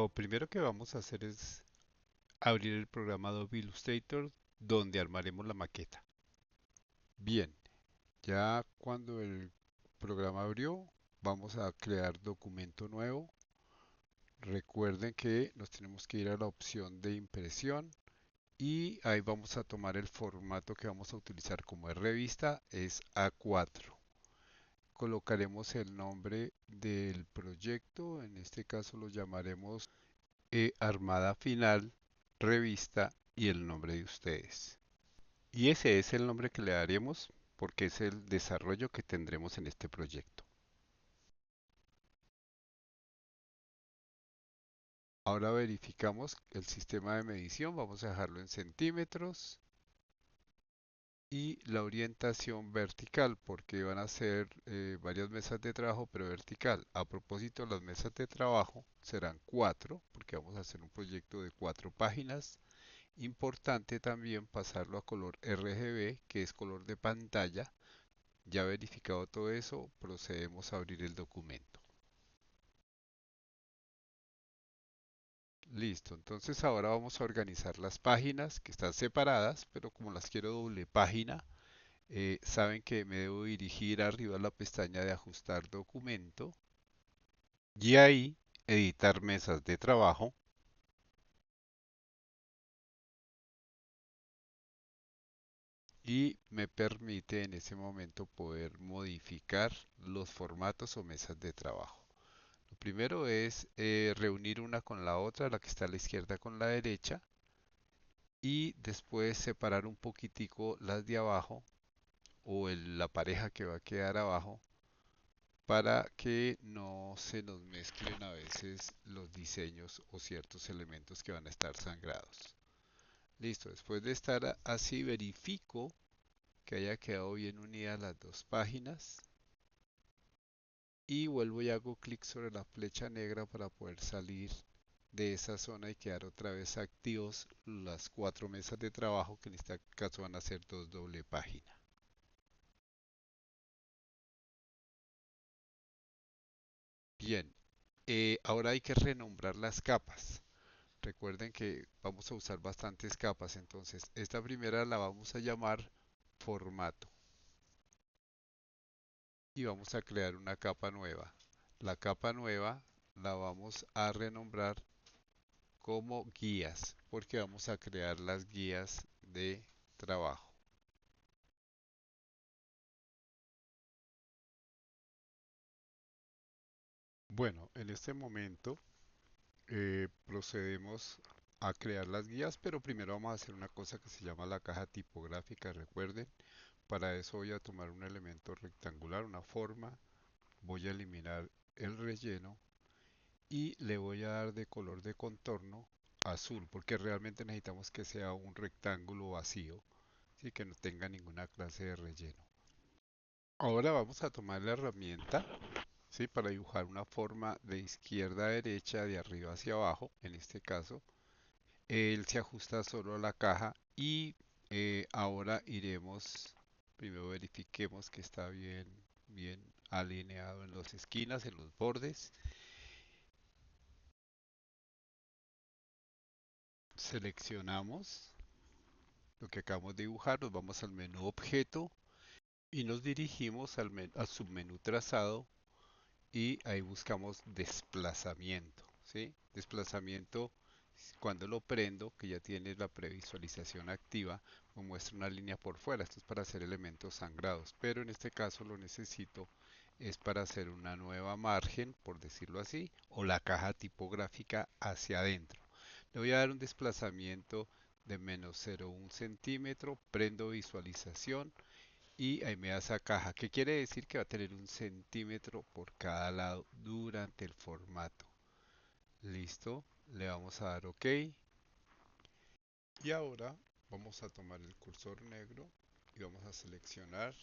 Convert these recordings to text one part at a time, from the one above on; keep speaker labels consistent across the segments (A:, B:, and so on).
A: Lo primero que vamos a hacer es abrir el programa Adobe Illustrator donde armaremos la maqueta. Bien, ya cuando el programa abrió, vamos a crear documento nuevo. Recuerden que nos tenemos que ir a la opción de impresión y ahí vamos a tomar el formato que vamos a utilizar como es revista, es A4. Colocaremos el nombre del proyecto, en este caso lo llamaremos Armada Final, Revista y el nombre de ustedes. Y ese es el nombre que le daremos porque es el desarrollo que tendremos en este proyecto. Ahora verificamos el sistema de medición, vamos a dejarlo en centímetros y la orientación vertical porque van a ser varias mesas de trabajo pero vertical. A propósito, las mesas de trabajo serán cuatro porque vamos a hacer un proyecto de 4 páginas. Importante también pasarlo a color RGB, que es color de pantalla. Ya verificado todo eso, procedemos a abrir el documento. Listo, entonces ahora vamos a organizar las páginas que están separadas, pero como las quiero doble página, saben que me debo dirigir arriba a la pestaña de ajustar documento y ahí editar mesas de trabajo y me permite en ese momento poder modificar los formatos o mesas de trabajo. Lo primero es reunir una con la otra, la que está a la izquierda con la derecha, y después separar un poquitico las de abajo o la pareja que va a quedar abajo para que no se nos mezclen a veces los diseños o ciertos elementos que van a estar sangrados. Listo, después de estar así verifico que haya quedado bien unidas las dos páginas y vuelvo y hago clic sobre la flecha negra para poder salir de esa zona y quedar otra vez activos las 4 mesas de trabajo que en este caso van a ser dos doble página. Bien, ahora hay que renombrar las capas. Recuerden que vamos a usar bastantes capas, entonces esta primera la vamos a llamar formato y vamos a crear una capa nueva. La capa nueva la vamos a renombrar como guías porque vamos a crear las guías de trabajo. Bueno, en este momento procedemos a crear las guías, pero primero vamos a hacer una cosa que se llama la caja tipográfica, recuerden. Para eso voy a tomar un elemento rectangular, una forma, voy a eliminar el relleno y le voy a dar de color de contorno azul, porque realmente necesitamos que sea un rectángulo vacío, así que no tenga ninguna clase de relleno. Ahora vamos a tomar la herramienta, ¿sí? Para dibujar una forma de izquierda a derecha, de arriba hacia abajo, en este caso. Él se ajusta solo a la caja y ahora iremos, primero verifiquemos que está bien alineado en las esquinas, en los bordes. Seleccionamos lo que acabamos de dibujar, nos vamos al menú objeto y nos dirigimos al submenú trazado y ahí buscamos desplazamiento, ¿sí? Desplazamiento, cuando lo prendo, que ya tiene la previsualización activa, me muestra una línea por fuera. Esto es para hacer elementos sangrados, pero en este caso lo necesito es para hacer una nueva margen, por decirlo así, o la caja tipográfica hacia adentro. Le voy a dar un desplazamiento de menos 0,1 centímetro, prendo visualización y ahí me da esa caja, que quiere decir que va a tener 1 centímetro por cada lado durante el formato. Listo, le vamos a dar OK y ahora vamos a tomar el cursor negro y vamos a seleccionar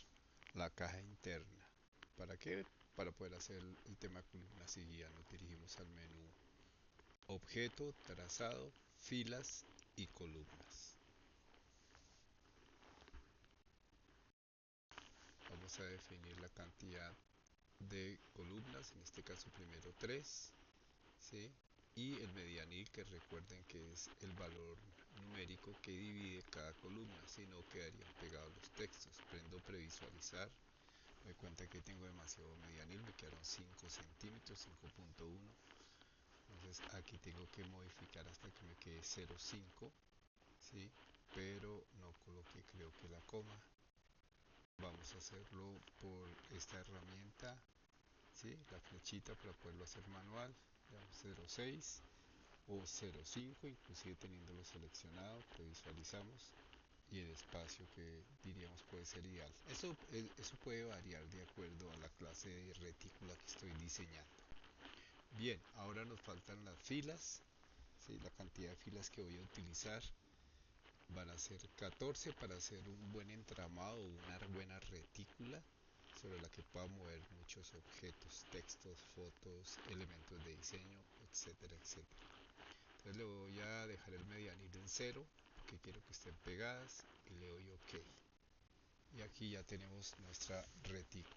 A: la caja interna. ¿Para qué? Para poder hacer el tema columnas y guías. Nos dirigimos al menú objeto, trazado, filas y columnas. Vamos a definir la cantidad de columnas, en este caso primero 3, ¿sí? y el medianil, que recuerden que es el valor numérico que divide cada columna, si no quedarían pegados los textos. Prendo previsualizar, me doy cuenta que tengo demasiado medianil, me quedaron 5 centímetros, 5.1. Entonces aquí tengo que modificar hasta que me quede 0,5, ¿sí? Pero no coloqué, creo que la coma. Vamos a hacerlo por esta herramienta, ¿sí? La flechita para poderlo hacer manual. 0,6 o 0,5, inclusive teniéndolo seleccionado, previsualizamos y el espacio que diríamos puede ser ideal. Eso puede variar de acuerdo a la clase de retícula que estoy diseñando. Bien, ahora nos faltan las filas, ¿sí? La cantidad de filas que voy a utilizar van a ser 14 para hacer un buen entramado o una buena retícula sobre la que pueda mover muchos objetos, textos, fotos, elementos de diseño, etcétera, etcétera. Entonces le voy a dejar el medianil en cero, porque quiero que estén pegadas, y le doy OK. Y aquí ya tenemos nuestra retícula.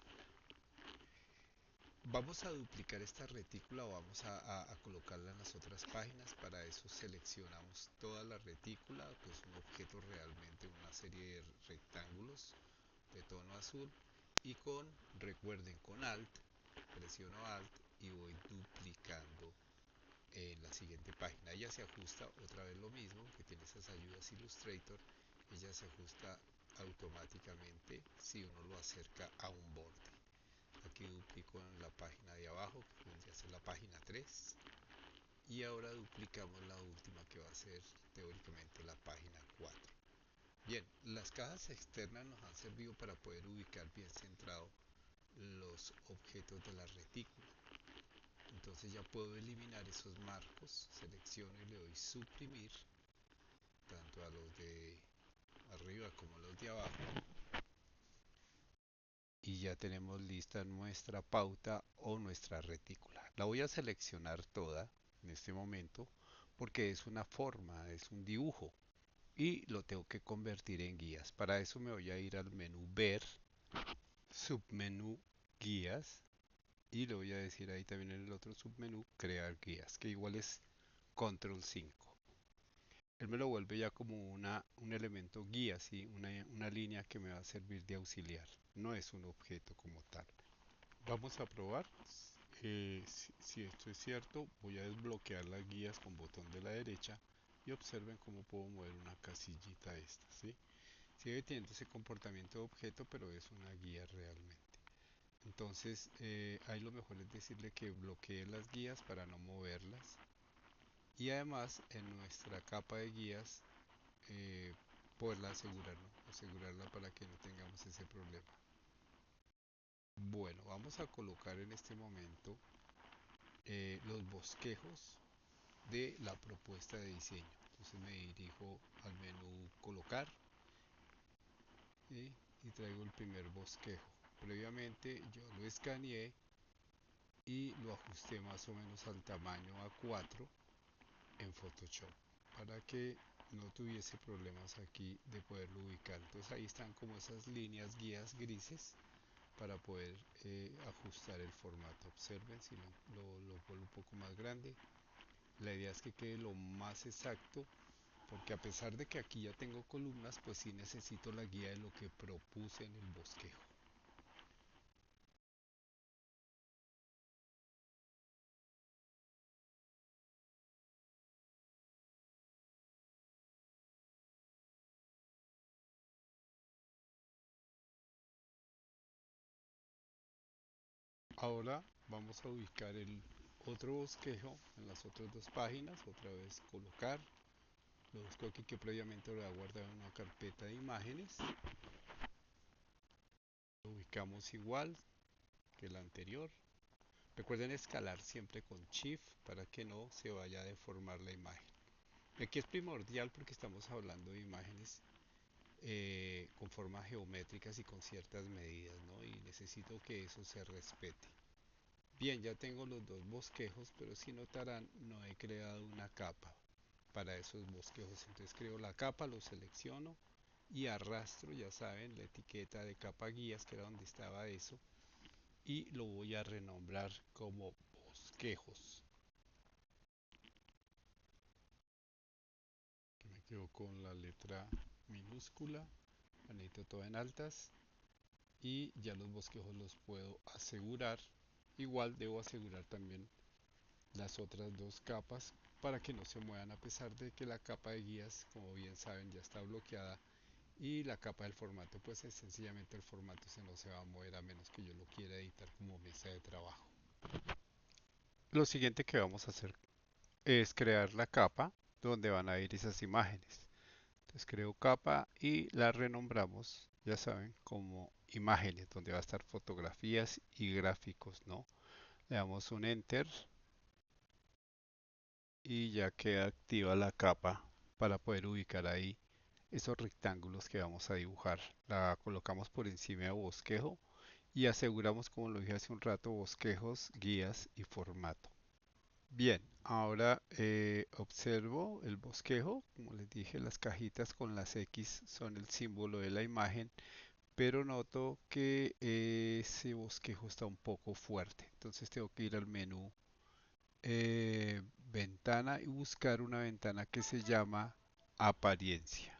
A: Vamos a duplicar esta retícula o vamos a colocarla en las otras páginas. Para eso seleccionamos toda la retícula, que es un objeto realmente, una serie de rectángulos de tono azul. Y recuerden, con Alt, presiono Alt y voy duplicando en la siguiente página. Ella se ajusta otra vez lo mismo, que tiene esas ayudas Illustrator. Ella se ajusta automáticamente si uno lo acerca a un borde. Aquí duplico en la página de abajo, que vendría a ser la página 3, y ahora duplicamos la última, que va a ser teóricamente la página 4. Bien, las cajas externas nos han servido para poder ubicar bien centrado los objetos de la retícula. Entonces ya puedo eliminar esos marcos, selecciono y le doy suprimir, tanto a los de arriba como a los de abajo, y ya tenemos lista nuestra pauta o nuestra retícula. La voy a seleccionar toda en este momento porque es una forma, es un dibujo y lo tengo que convertir en guías. Para eso me voy a ir al menú ver, submenú guías, y le voy a decir ahí también en el otro submenú crear guías, que igual es control 5. Él me lo vuelve ya como un elemento guía, ¿sí? Una línea que me va a servir de auxiliar. No es un objeto como tal. Vamos a probar si esto es cierto. Voy a desbloquear las guías con botón de la derecha y observen cómo puedo mover una casillita esta, ¿sí? Sigue teniendo ese comportamiento de objeto, pero es una guía realmente. Entonces, ahí lo mejor es decirle que bloquee las guías para no moverlas. Y además, en nuestra capa de guías, eh, poderla asegurar, ¿no? Asegurarla para que no tengamos ese problema. Bueno, vamos a colocar en este momento los bosquejos de la propuesta de diseño. Entonces me dirijo al menú colocar, ¿sí? Y traigo el primer bosquejo. Previamente yo lo escaneé y lo ajusté más o menos al tamaño A4 en Photoshop para que no tuviese problemas aquí de poderlo ubicar. Entonces ahí están como esas líneas guías grises para poder ajustar el formato. Observen si lo vuelvo un poco más grande. La idea es que quede lo más exacto, porque a pesar de que aquí ya tengo columnas, pues sí necesito la guía de lo que propuse en el bosquejo. Ahora vamos a ubicar el otro bosquejo en las otras dos páginas. Otra vez colocar. Lo busco aquí, que previamente lo he guardado en una carpeta de imágenes. Lo ubicamos igual que la anterior. Recuerden escalar siempre con Shift para que no se vaya a deformar la imagen. Aquí es primordial porque estamos hablando de imágenes con formas geométricas y con ciertas medidas, ¿no? Y necesito que eso se respete. Bien, ya tengo los dos bosquejos, pero si notarán, no he creado una capa para esos bosquejos. Entonces creo la capa, lo selecciono y arrastro, ya saben, la etiqueta de capa guías, que era donde estaba eso, y lo voy a renombrar como bosquejos. Yo con la letra minúscula, manito todo en altas y ya los bosquejos los puedo asegurar. Igual debo asegurar también las otras dos capas para que no se muevan a pesar de que la capa de guías, como bien saben, ya está bloqueada y la capa del formato, pues es sencillamente el formato se no se va a mover a menos que yo lo quiera editar como mesa de trabajo. Lo siguiente que vamos a hacer es crear la capa donde van a ir esas imágenes. Entonces creo capa y la renombramos, ya saben, como imágenes, donde va a estar fotografías y gráficos, ¿no? Le damos un enter y ya queda activa la capa para poder ubicar ahí esos rectángulos que vamos a dibujar. La colocamos por encima de bosquejo y aseguramos, como lo dije hace un rato, bosquejos, guías y formato. Bien, ahora observo el bosquejo. Como les dije, las cajitas con las X son el símbolo de la imagen, pero noto que ese bosquejo está un poco fuerte. Entonces tengo que ir al menú ventana y buscar una ventana que se llama apariencia.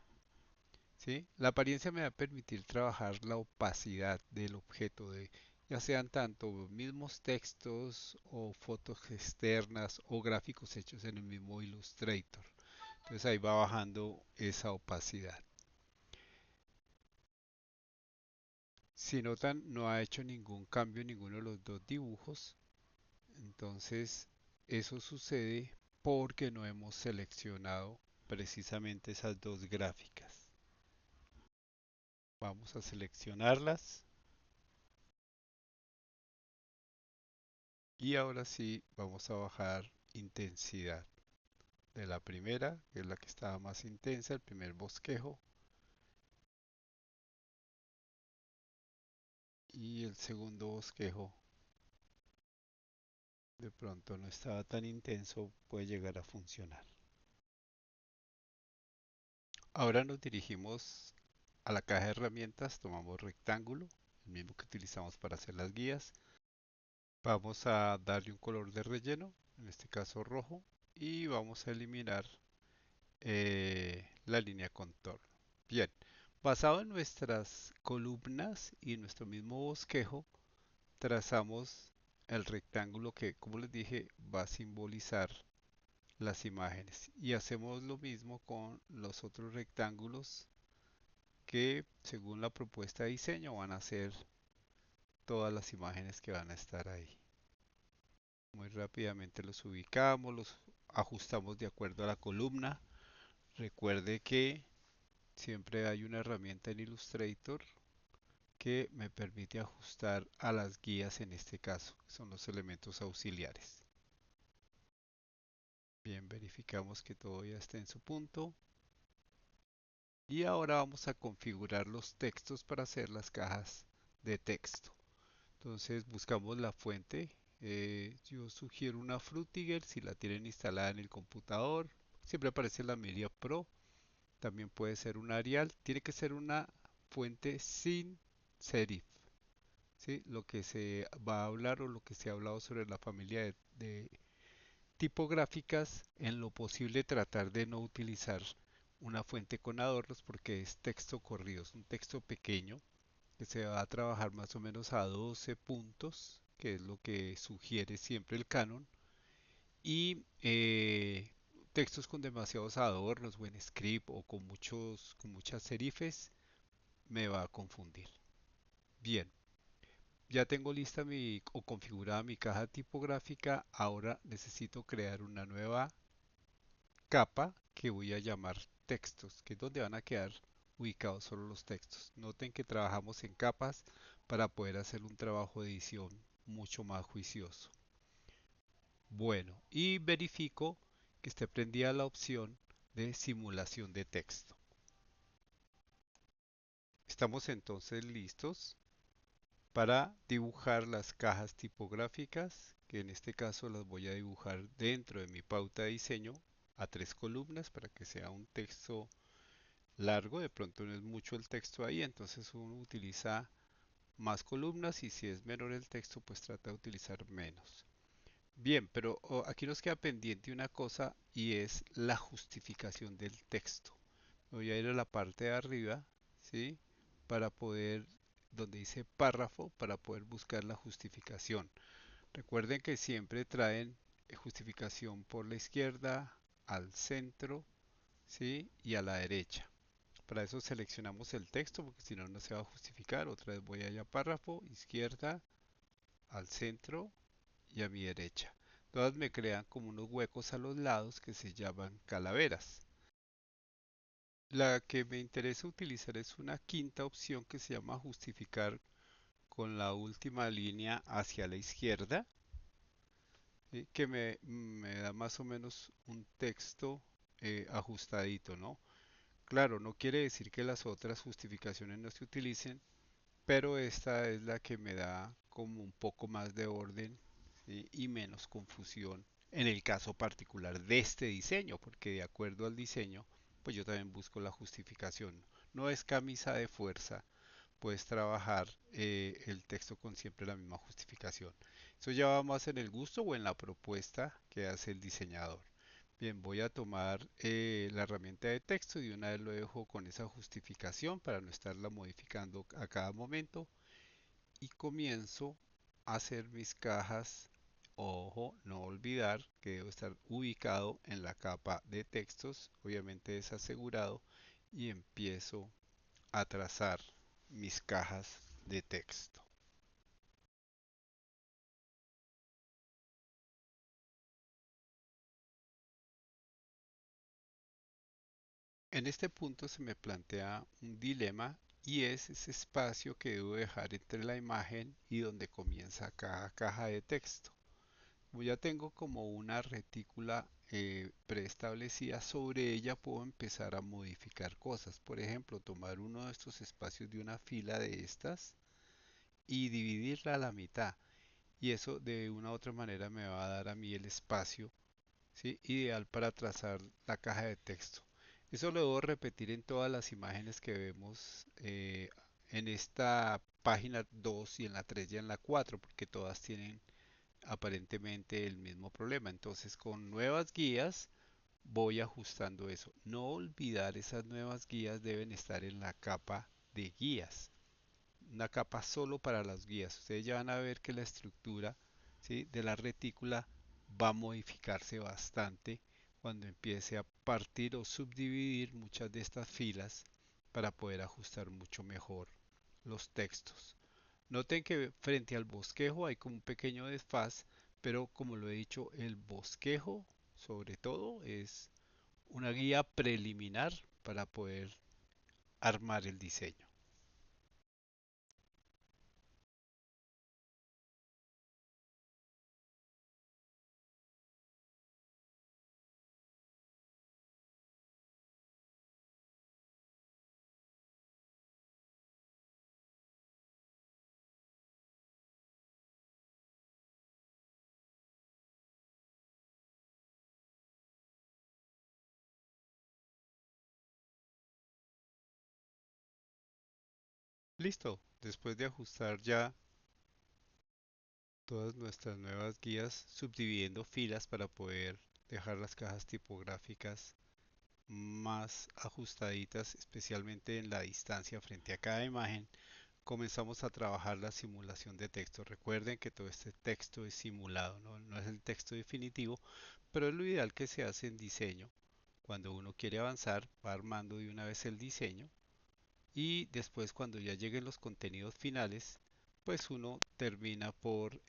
A: ¿Sí? La apariencia me va a permitir trabajar la opacidad del objeto de ya sean tanto mismos textos o fotos externas o gráficos hechos en el mismo Illustrator. Entonces ahí va bajando esa opacidad. Si notan, no ha hecho ningún cambio en ninguno de los dos dibujos. Entonces eso sucede porque no hemos seleccionado precisamente esas dos gráficas. Vamos a seleccionarlas. Y ahora sí, vamos a bajar intensidad de la primera, que es la que estaba más intensa, el primer bosquejo, y el segundo bosquejo de pronto no estaba tan intenso, puede llegar a funcionar. Ahora nos dirigimos a la caja de herramientas, tomamos rectángulo, el mismo que utilizamos para hacer las guías. Vamos a darle un color de relleno, en este caso rojo, y vamos a eliminar la línea contorno. Bien, basado en nuestras columnas y nuestro mismo bosquejo, trazamos el rectángulo que, como les dije, va a simbolizar las imágenes. Y hacemos lo mismo con los otros rectángulos que, según la propuesta de diseño, van a ser todas las imágenes que van a estar ahí. Muy rápidamente los ubicamos, los ajustamos de acuerdo a la columna. Recuerde que siempre hay una herramienta en Illustrator que me permite ajustar a las guías en este caso, que son los elementos auxiliares. Bien, verificamos que todo ya está en su punto. Y ahora vamos a configurar los textos para hacer las cajas de texto. Entonces buscamos la fuente. Yo sugiero una Frutiger si la tienen instalada en el computador. Siempre aparece la Media Pro. También puede ser un Arial. Tiene que ser una fuente sin serif. ¿Sí? Lo que se va a hablar o lo que se ha hablado sobre la familia de tipográficas, en lo posible tratar de no utilizar una fuente con adornos porque es texto corrido, es un texto pequeño que se va a trabajar más o menos a 12 puntos, que es lo que sugiere siempre el canon, y textos con demasiados adornos o en script o con muchas serifes me va a confundir. Bien, ya tengo lista o configurada mi caja tipográfica. Ahora necesito crear una nueva capa que voy a llamar textos, que es donde van a quedar ubicados solo los textos. Noten que trabajamos en capas para poder hacer un trabajo de edición mucho más juicioso. Bueno, y verifico que esté prendida la opción de simulación de texto. Estamos entonces listos para dibujar las cajas tipográficas, que en este caso las voy a dibujar dentro de mi pauta de diseño a 3 columnas para que sea un texto largo. De pronto no es mucho el texto ahí, entonces uno utiliza más columnas y si es menor el texto, pues trata de utilizar menos. Bien, pero aquí nos queda pendiente una cosa y es la justificación del texto. Voy a ir a la parte de arriba, ¿sí? Para poder, donde dice párrafo, para poder buscar la justificación. Recuerden que siempre traen justificación por la izquierda, al centro, ¿sí? Y a la derecha. Para eso seleccionamos el texto, porque si no, no se va a justificar. Otra vez voy allá a párrafo, izquierda, al centro y a mi derecha. Todas me crean como unos huecos a los lados que se llaman calaveras. La que me interesa utilizar es una quinta opción que se llama justificar con la última línea hacia la izquierda, ¿sí? Que me da más o menos un texto ajustadito, ¿no? Claro, no quiere decir que las otras justificaciones no se utilicen, pero esta es la que me da como un poco más de orden, ¿sí? Y menos confusión en el caso particular de este diseño, porque de acuerdo al diseño, pues yo también busco la justificación. No es camisa de fuerza, puedes trabajar el texto con siempre la misma justificación. Eso ya va más en el gusto o en la propuesta que hace el diseñador. Bien, voy a tomar la herramienta de texto y de una vez lo dejo con esa justificación para no estarla modificando a cada momento y comienzo a hacer mis cajas. Ojo, no olvidar que debo estar ubicado en la capa de textos, obviamente es asegurado, y empiezo a trazar mis cajas de texto. En este punto se me plantea un dilema y es ese espacio que debo dejar entre la imagen y donde comienza cada caja de texto. Como ya tengo como una retícula preestablecida, sobre ella puedo empezar a modificar cosas. Por ejemplo, tomar uno de estos espacios de una fila de estas y dividirla a la mitad. Y eso de una u otra manera me va a dar a mí el espacio, ¿sí? Ideal para trazar la caja de texto. Eso lo debo repetir en todas las imágenes que vemos en esta página 2 y en la 3 y en la 4, porque todas tienen aparentemente el mismo problema. Entonces, con nuevas guías voy ajustando eso. No olvidar, esas nuevas guías deben estar en la capa de guías, una capa solo para las guías. Ustedes ya van a ver que la estructura, ¿sí?, de la retícula va a modificarse bastante cuando empiece a partir o subdividir muchas de estas filas para poder ajustar mucho mejor los textos. Noten que frente al bosquejo hay como un pequeño desfaz, pero como lo he dicho, el bosquejo sobre todo es una guía preliminar para poder armar el diseño. Listo, después de ajustar ya todas nuestras nuevas guías, subdividiendo filas para poder dejar las cajas tipográficas más ajustaditas, especialmente en la distancia frente a cada imagen, comenzamos a trabajar la simulación de texto. Recuerden que todo este texto es simulado, ¿no? No es el texto definitivo, pero es lo ideal que se hace en diseño. Cuando uno quiere avanzar, va armando de una vez el diseño y después cuando ya lleguen los contenidos finales, pues uno termina por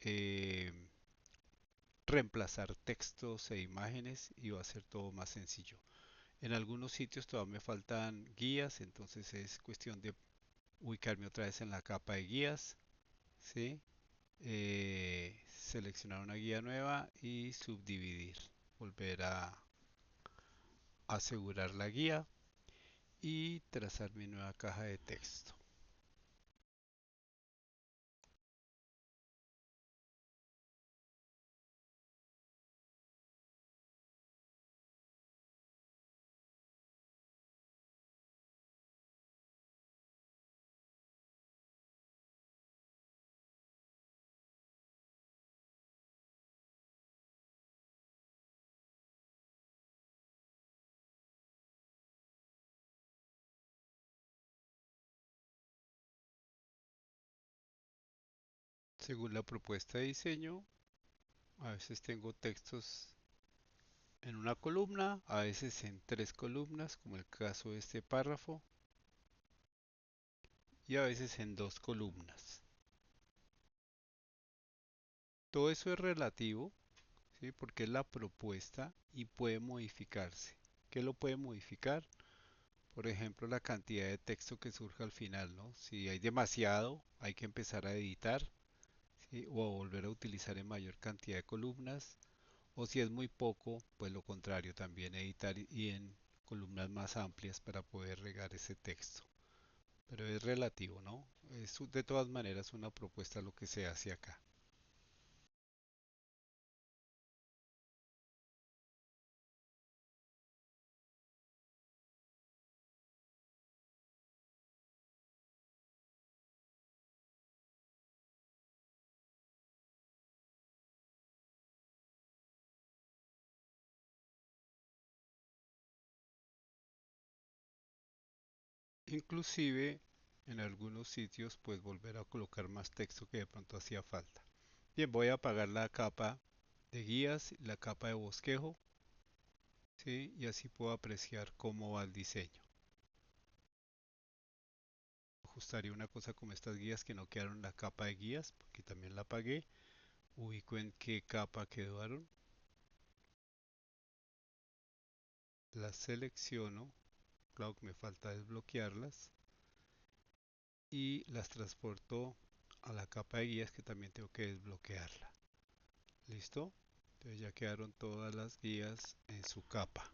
A: reemplazar textos e imágenes y va a ser todo más sencillo. En algunos sitios todavía me faltan guías, entonces es cuestión de ubicarme otra vez en la capa de guías, ¿sí? Seleccionar una guía nueva y subdividir. Volver a asegurar la guía y trazar mi nueva caja de texto. Según la propuesta de diseño, a veces tengo textos en una columna, a veces en tres columnas, como el caso de este párrafo, y a veces en dos columnas. Todo eso es relativo, ¿sí? Porque es la propuesta y puede modificarse. ¿Qué lo puede modificar? Por ejemplo, la cantidad de texto que surja al final, ¿no? Si hay demasiado, hay que empezar a editar, ¿sí? O a volver a utilizar en mayor cantidad de columnas. O si es muy poco, pues lo contrario, también editar y en columnas más amplias para poder regar ese texto. Pero es relativo, ¿no? Es de todas maneras una propuesta lo que se hace acá. Inclusive en algunos sitios pues volver a colocar más texto que de pronto hacía falta. Bien, voy a apagar la capa de guías, la capa de bosquejo, ¿sí? Y así puedo apreciar cómo va el diseño. Ajustaría una cosa como estas guías que no quedaron en la capa de guías, porque también la apagué. Ubico en qué capa quedaron, las selecciono, claro que me falta desbloquearlas, y las transporto a la capa de guías que también tengo que desbloquearla. ¿Listo? Entonces ya quedaron todas las guías en su capa,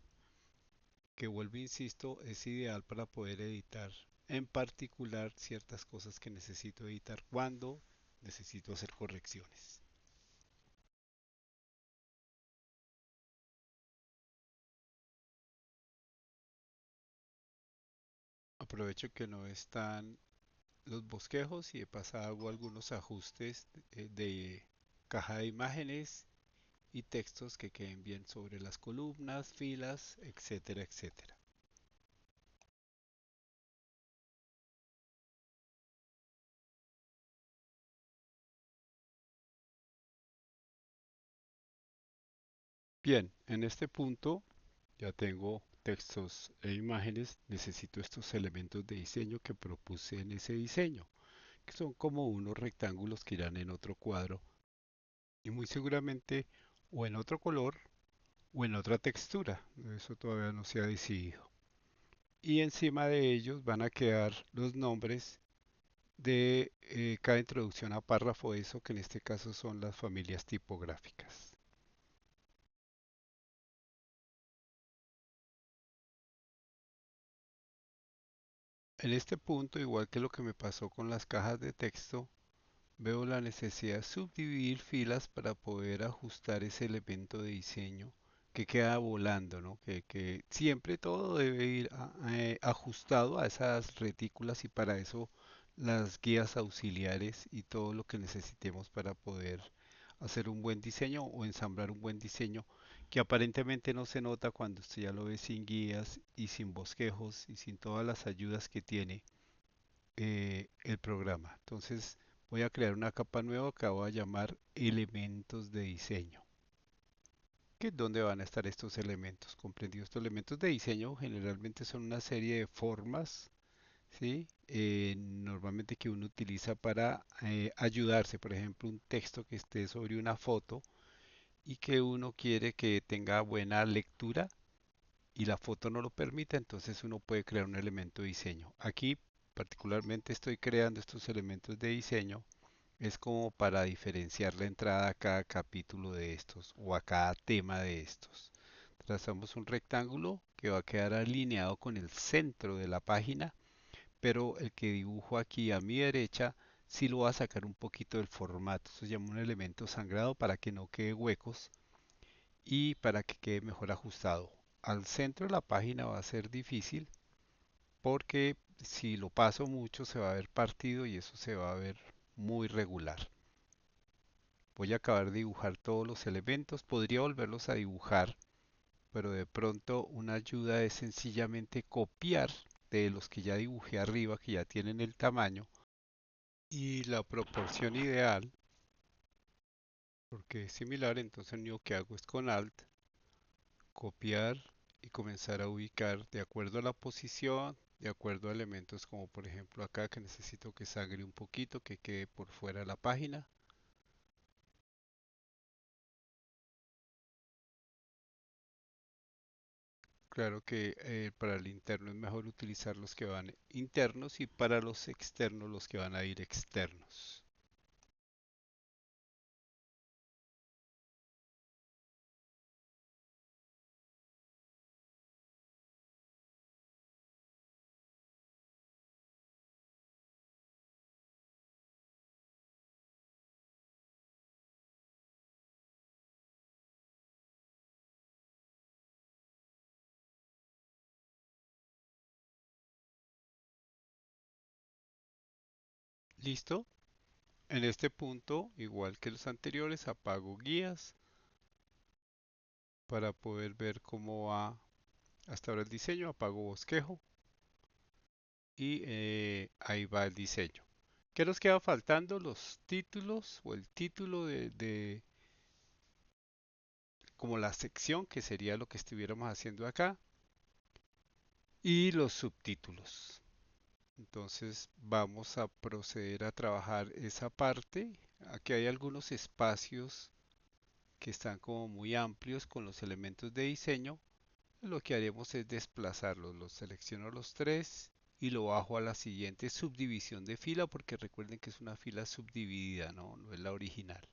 A: que vuelvo, insisto, es ideal para poder editar en particular ciertas cosas que necesito editar cuando necesito hacer correcciones. Aprovecho que no están los bosquejos y de paso hago algunos ajustes de caja de imágenes y textos que queden bien sobre las columnas, filas, etcétera, etcétera. Bien, en este punto ya tengo textos e imágenes, necesito estos elementos de diseño que propuse en ese diseño, que son como unos rectángulos que irán en otro cuadro y muy seguramente o en otro color o en otra textura. Eso todavía no se ha decidido. Y encima de ellos van a quedar los nombres de cada introducción a párrafo, eso que en este caso son las familias tipográficas. En este punto, igual que lo que me pasó con las cajas de texto, veo la necesidad de subdividir filas para poder ajustar ese elemento de diseño que queda volando, ¿no? Que siempre todo debe ir ajustado a esas retículas y para eso las guías auxiliares y todo lo que necesitemos para poder hacer un buen diseño o ensamblar un buen diseño que aparentemente no se nota cuando usted ya lo ve sin guías y sin bosquejos y sin todas las ayudas que tiene el programa. Entonces voy a crear una capa nueva que voy a llamar elementos de diseño. ¿Qué es donde van a estar estos elementos? Comprendidos, estos elementos de diseño generalmente son una serie de formas, ¿sí? Normalmente que uno utiliza para ayudarse, por ejemplo, un texto que esté sobre una foto y que uno quiere que tenga buena lectura y la foto no lo permite, entonces uno puede crear un elemento de diseño. Aquí particularmente estoy creando estos elementos de diseño, es como para diferenciar la entrada a cada capítulo de estos o a cada tema de estos. Trazamos un rectángulo que va a quedar alineado con el centro de la página, pero el que dibujo aquí a mi derecha sí lo va a sacar un poquito del formato. Eso se llama un elemento sangrado para que no quede huecos y para que quede mejor ajustado. Al centro de la página va a ser difícil porque si lo paso mucho se va a ver partido y eso se va a ver muy regular. Voy a acabar de dibujar todos los elementos, podría volverlos a dibujar, pero de pronto una ayuda es sencillamente copiar de los que ya dibujé arriba, que ya tienen el tamaño y la proporción ideal, porque es similar, entonces lo único que hago es con Alt, copiar y comenzar a ubicar de acuerdo a la posición, de acuerdo a elementos como por ejemplo acá que necesito que sangre un poquito, que quede por fuera de la página. Claro que para el interno es mejor utilizar los que van internos y para los externos los que van a ir externos. ¿Listo? En este punto, igual que los anteriores, apago guías para poder ver cómo va hasta ahora el diseño, apago bosquejo y ahí va el diseño. ¿Qué nos queda faltando? Los títulos o el título de como la sección, que sería lo que estuviéramos haciendo acá, y los subtítulos. Entonces vamos a proceder a trabajar esa parte. Aquí hay algunos espacios que están como muy amplios con los elementos de diseño. Lo que haremos es desplazarlos. Los selecciono los tres y lo bajo a la siguiente subdivisión de fila porque recuerden que es una fila subdividida, no es la original.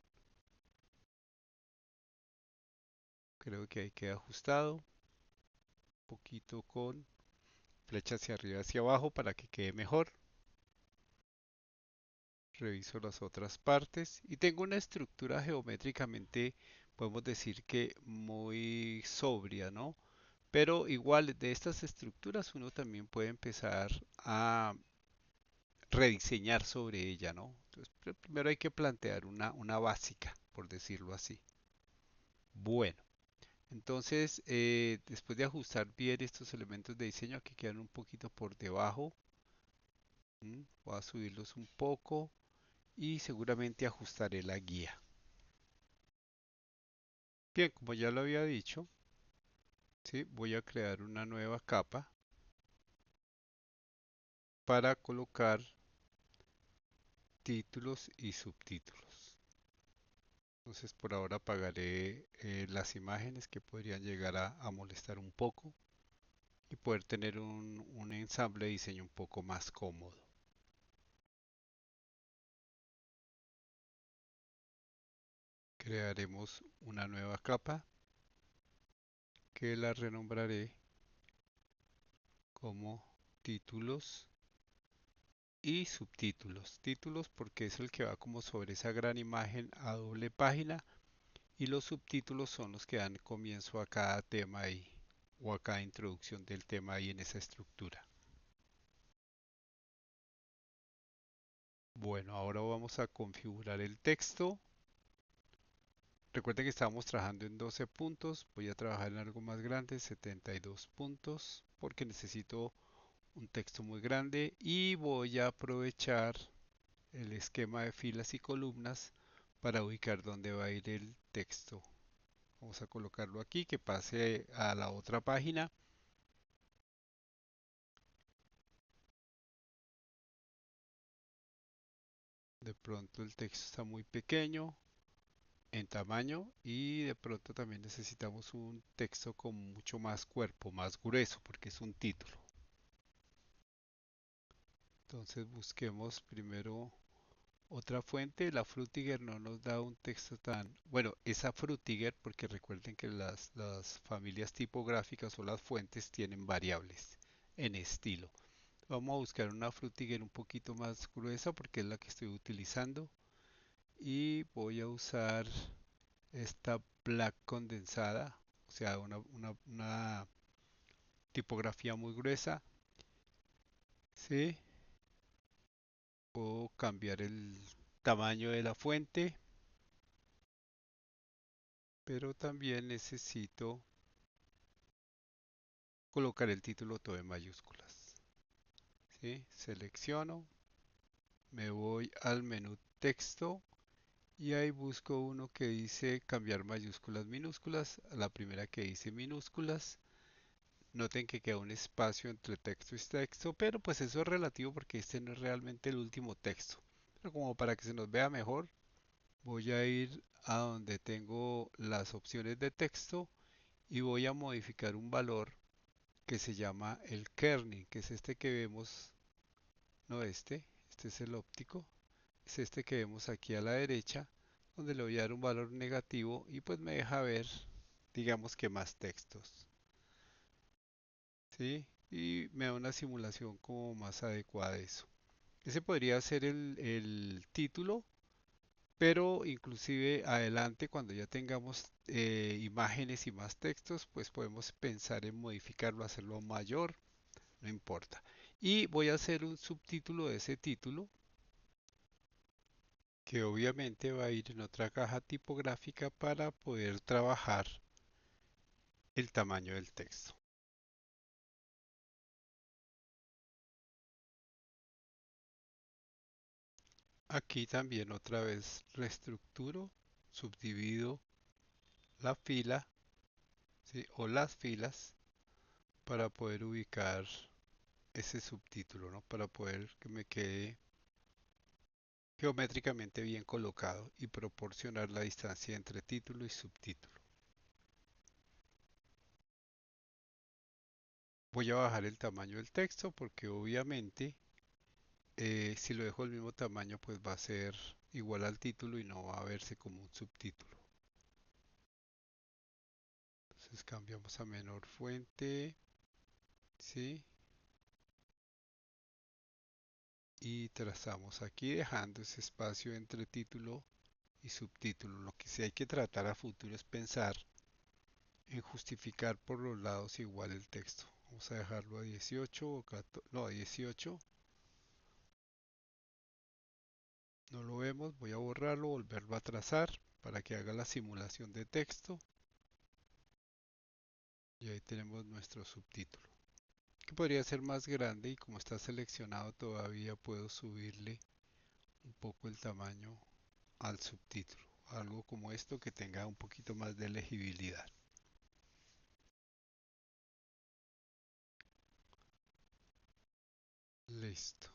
A: Creo que ahí queda ajustado. Un poquito con flecha hacia arriba y hacia abajo para que quede mejor. Reviso las otras partes y tengo una estructura geométricamente, podemos decir que muy sobria, ¿no? Pero igual de estas estructuras uno también puede empezar a rediseñar sobre ella, ¿no? Entonces, primero hay que plantear una básica, por decirlo así. Bueno, entonces después de ajustar bien estos elementos de diseño, aquí quedan un poquito por debajo. Voy a subirlos un poco y seguramente ajustaré la guía. Bien, como ya lo había dicho, ¿sí? Voy a crear una nueva capa para colocar títulos y subtítulos. Entonces por ahora apagaré las imágenes que podrían llegar a molestar un poco y poder tener un ensamble de diseño un poco más cómodo. Crearemos una nueva capa que la renombraré como títulos y subtítulos. Títulos porque es el que va como sobre esa gran imagen a doble página y los subtítulos son los que dan comienzo a cada tema ahí o a cada introducción del tema ahí en esa estructura. Bueno, ahora vamos a configurar el texto. Recuerden que estábamos trabajando en 12 puntos. Voy a trabajar en algo más grande, 72 puntos, porque necesito un texto muy grande y voy a aprovechar el esquema de filas y columnas para ubicar dónde va a ir el texto. Vamos a colocarlo aquí, que pase a la otra página. De pronto el texto está muy pequeño en tamaño y de pronto también necesitamos un texto con mucho más cuerpo, más grueso, porque es un título. Entonces busquemos primero otra fuente. La Frutiger no nos da un texto tan... Bueno, esa Frutiger, porque recuerden que las familias tipográficas o las fuentes tienen variables en estilo. Vamos a buscar una Frutiger un poquito más gruesa porque es la que estoy utilizando. Y voy a usar esta black condensada, o sea, una tipografía muy gruesa. ¿Sí? Puedo cambiar el tamaño de la fuente, pero también necesito colocar el título todo en mayúsculas. ¿Sí? Selecciono, me voy al menú texto Y ahí busco uno que dice cambiar mayúsculas minúsculas, la primera que dice minúsculas. Noten que queda un espacio entre texto y texto, pero pues eso es relativo porque este no es realmente el último texto. Pero como para que se nos vea mejor, voy a ir a donde tengo las opciones de texto y voy a modificar un valor que se llama el kerning, que es este que vemos, no este es el óptico, es este que vemos aquí a la derecha, donde le voy a dar un valor negativo y pues me deja ver, digamos que más textos, ¿sí? Y me da una simulación como más adecuada a eso. Ese podría ser el título, pero inclusive adelante cuando ya tengamos imágenes y más textos, pues podemos pensar en modificarlo, hacerlo mayor, no importa. Y voy a hacer un subtítulo de ese título, que obviamente va a ir en otra caja tipográfica para poder trabajar el tamaño del texto. Aquí también otra vez reestructuro, subdivido la fila, ¿sí? O las filas para poder ubicar ese subtítulo, ¿no? Para poder que me quede geométricamente bien colocado y proporcionar la distancia entre título y subtítulo. Voy a bajar el tamaño del texto porque obviamente si lo dejo al mismo tamaño pues va a ser igual al título y no va a verse como un subtítulo. Entonces cambiamos a menor fuente, ¿sí? Y trazamos aquí dejando ese espacio entre título y subtítulo. Lo que sí hay que tratar a futuro es pensar en justificar por los lados igual el texto. Vamos a dejarlo a 18 o 14, no, a 18. No lo vemos, voy a borrarlo, volverlo a trazar para que haga la simulación de texto. Y ahí tenemos nuestro subtítulo, que podría ser más grande y como está seleccionado todavía puedo subirle un poco el tamaño al subtítulo. Algo como esto que tenga un poquito más de legibilidad. Listo.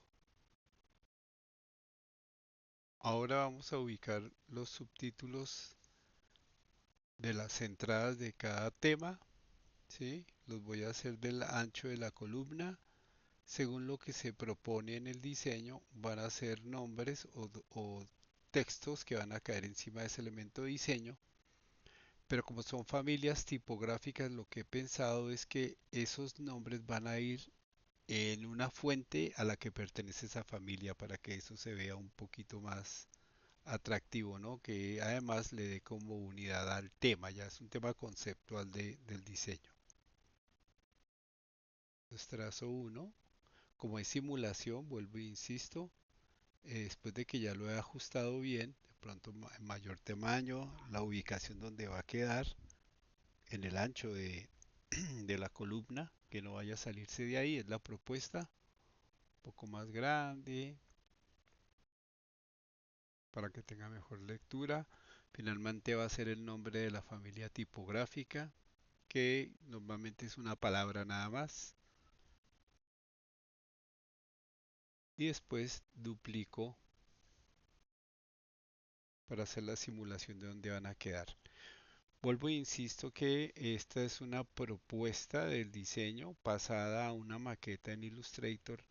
A: Ahora vamos a ubicar los subtítulos de las entradas de cada tema, ¿sí? Los voy a hacer del ancho de la columna. Según lo que se propone en el diseño, van a ser nombres o textos que van a caer encima de ese elemento de diseño. Pero como son familias tipográficas, lo que he pensado es que esos nombres van a ir en una fuente a la que pertenece esa familia para que eso se vea un poquito más atractivo, ¿no? Que además le dé como unidad al tema, ya es un tema conceptual del diseño. Entonces trazo uno, como es simulación, vuelvo e insisto, después de que ya lo he ajustado bien, de pronto en mayor tamaño, la ubicación donde va a quedar, en el ancho de la columna, que no vaya a salirse de ahí, es la propuesta, un poco más grande, para que tenga mejor lectura. Finalmente va a ser el nombre de la familia tipográfica, que normalmente es una palabra nada más. Y después duplico para hacer la simulación de dónde van a quedar. Vuelvo e insisto que esta es una propuesta del diseño pasada a una maqueta en Illustrator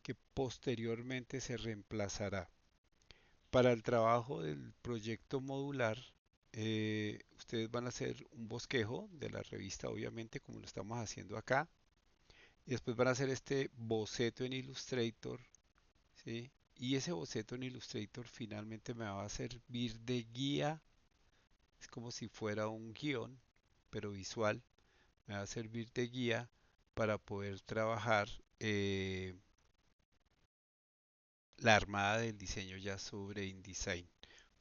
A: que posteriormente se reemplazará. Para el trabajo del proyecto modular, ustedes van a hacer un bosquejo de la revista, obviamente, como lo estamos haciendo acá, y después van a hacer este boceto en Illustrator, ¿sí? Y ese boceto en Illustrator finalmente me va a servir de guía, es como si fuera un guión, pero visual, me va a servir de guía para poder trabajar la armada del diseño ya sobre InDesign.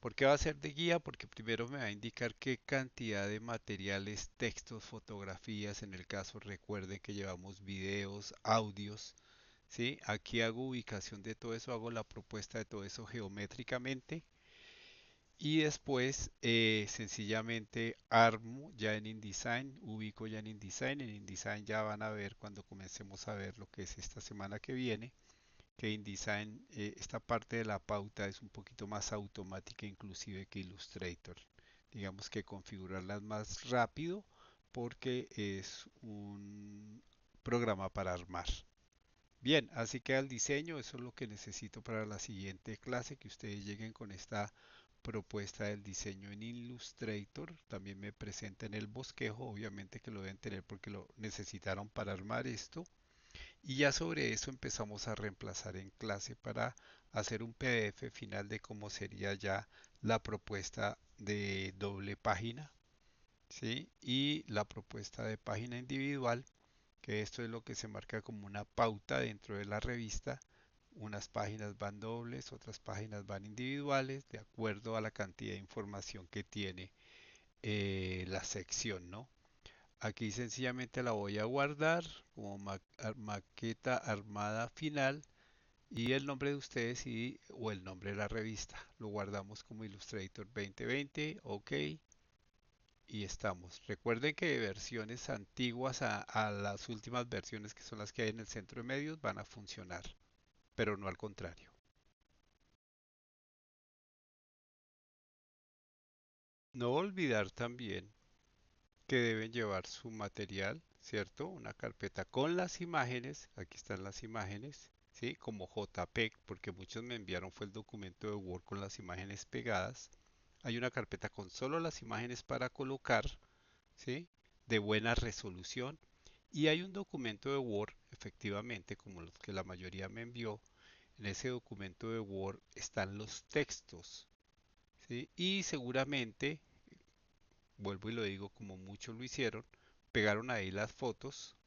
A: ¿Por qué va a ser de guía? Porque primero me va a indicar qué cantidad de materiales, textos, fotografías, en el caso recuerden que llevamos videos, audios, ¿sí? Aquí hago ubicación de todo eso, hago la propuesta de todo eso geométricamente Y después sencillamente armo ya en InDesign, ubico ya en InDesign. En InDesign ya van a ver cuando comencemos a ver lo que es esta semana que viene, que InDesign, esta parte de la pauta es un poquito más automática inclusive que Illustrator. Digamos que configurarla más rápido porque es un programa para armar. Bien, así queda el diseño. Eso es lo que necesito para la siguiente clase, que ustedes lleguen con esta propuesta del diseño en Illustrator. También me presenten el bosquejo, obviamente que lo deben tener porque lo necesitaron para armar esto. Y ya sobre eso empezamos a reemplazar en clase para hacer un PDF final de cómo sería ya la propuesta de doble página, ¿sí? Y la propuesta de página individual, que esto es lo que se marca como una pauta dentro de la revista. Unas páginas van dobles, otras páginas van individuales, de acuerdo a la cantidad de información que tiene la sección, ¿no? Aquí sencillamente la voy a guardar como maqueta armada final y el nombre de ustedes o el nombre de la revista. Lo guardamos como Illustrator 2020, ok, y estamos. Recuerden que versiones antiguas a las últimas versiones, que son las que hay en el centro de medios, van a funcionar, pero no al contrario. No olvidar también que deben llevar su material, ¿cierto? Una carpeta con las imágenes, aquí están las imágenes, ¿sí? Como JPEG, porque muchos me enviaron fue el documento de Word con las imágenes pegadas. Hay una carpeta con solo las imágenes para colocar, ¿sí? De buena resolución. Y hay un documento de Word, efectivamente, como los que la mayoría me envió. En ese documento de Word están los textos, ¿sí? Y seguramente, vuelvo y lo digo como muchos lo hicieron, pegaron ahí las fotos,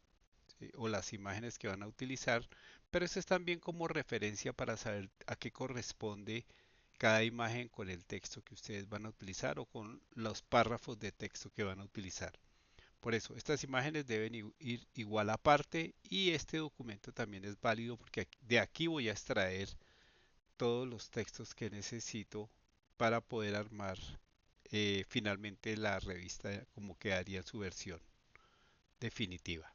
A: ¿sí? O las imágenes que van a utilizar, pero eso es también como referencia para saber a qué corresponde cada imagen con el texto que ustedes van a utilizar o con los párrafos de texto que van a utilizar. Por eso, estas imágenes deben ir igual aparte y este documento también es válido porque de aquí voy a extraer todos los textos que necesito para poder armar finalmente la revista como quedaría en su versión definitiva.